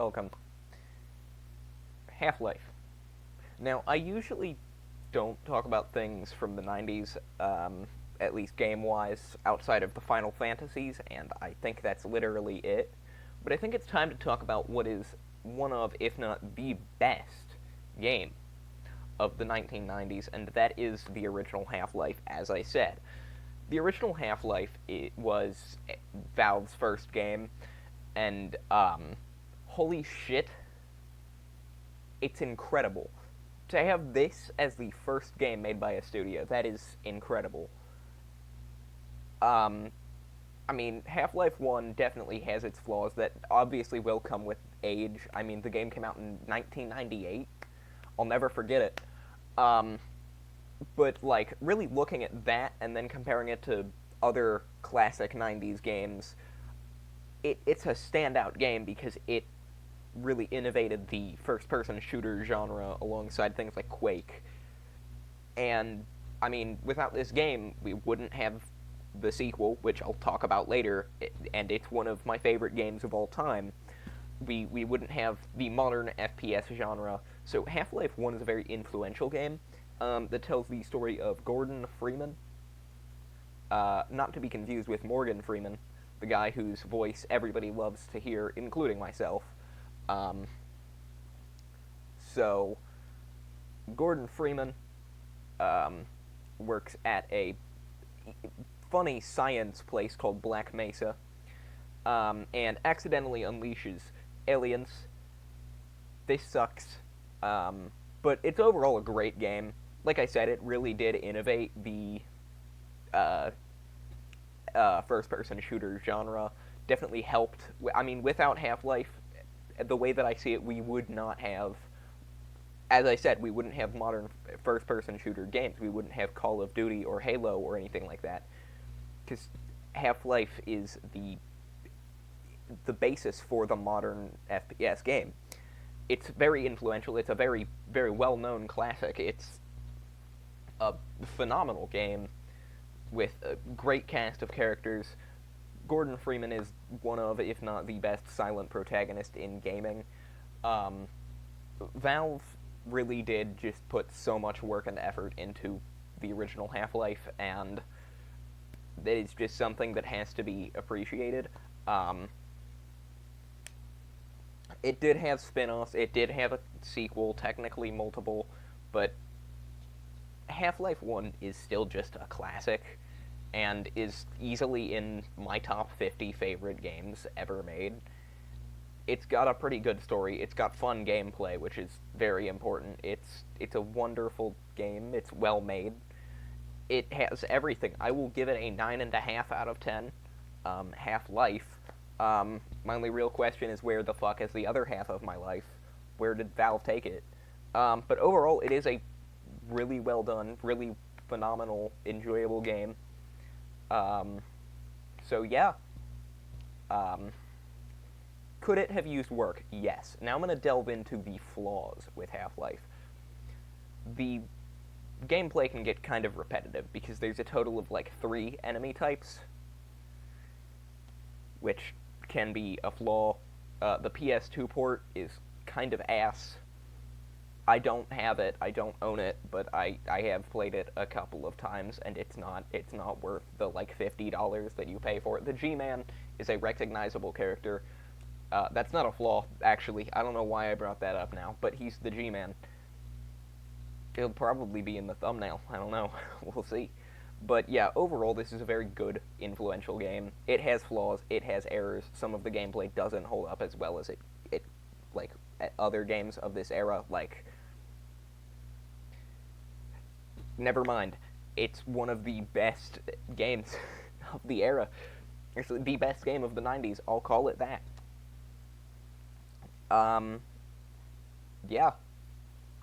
welcome. Half-Life. Now, I usually don't talk about things from the 90s, at least game-wise, outside of the Final Fantasies, and I think that's literally it. But I think it's time to talk about what is one of, if not the best, game of the 1990s, and that is the original Half-Life, as I said. The original Half-Life, it was Valve's first game, and, holy shit, it's incredible. To have this as the first game made by a studio, that is incredible. Um, I mean, Half-Life 1 definitely has its flaws that obviously will come with age. I mean, the game came out in 1998. I'll never forget it. Um, but, like, really looking at that and then comparing it to other classic 90s games, it's a standout game because it really innovated the first-person shooter genre alongside things like Quake. And, I mean, without this game, we wouldn't have the sequel, which I'll talk about later, and it's one of my favorite games of all time. We wouldn't have the modern FPS genre. So Half-Life 1 is a very influential game that tells the story of Gordon Freeman, not to be confused with Morgan Freeman, the guy whose voice everybody loves to hear, including myself. Um, so, Gordon Freeman works at a funny science place called Black Mesa, and accidentally unleashes aliens. This sucks, but it's overall a great game. Like I said, it really did innovate the uh, first-person shooter genre. Definitely helped. I mean, without Half-Life, the way that I see it, we would not have, as I said, we wouldn't have modern first-person shooter games. We wouldn't have Call of Duty or Halo or anything like that, because Half-Life is the basis for the modern FPS game. It's very influential. It's a very, very well-known classic. It's a phenomenal game with a great cast of characters. Gordon Freeman is one of, if not the best, silent protagonist in gaming. Um, Valve really did just put so much work and effort into the original Half-Life, and that is just something that has to be appreciated. Um, it did have spin-offs, it did have a sequel, technically multiple, but Half-Life 1 is still just a classic and is easily in my top 50 favorite games ever made. It's got a pretty good story. It's got fun gameplay, which is very important. It's a wonderful game. It's well made. It has everything. I will give it a 9.5 out of 10. Half-Life. My only real question is, where the fuck is the other half of my life? Where did Valve take it? But overall, it is a really well done, really phenomenal, enjoyable game. So yeah. Could it have used work? Yes. Now I'm going to delve into the flaws with Half-Life. The gameplay can get kind of repetitive because there's a total of like 3 enemy types, which can be a flaw. The PS2 port is kind of ass. I don't have it, I don't own it, but I have played it a couple of times, and it's not worth the like $50 that you pay for it. The G-Man is a recognizable character. That's not a flaw, actually. I don't know why I brought that up now, but he's the G-Man. It'll probably be in the thumbnail. I don't know. We'll see. But yeah, overall, this is a very good, influential game. It has flaws. It has errors. Some of the gameplay doesn't hold up as well as it like other games of this era. Like, never mind. It's one of the best games of the era. Actually, the best game of the 90s. I'll call it that. Um, yeah.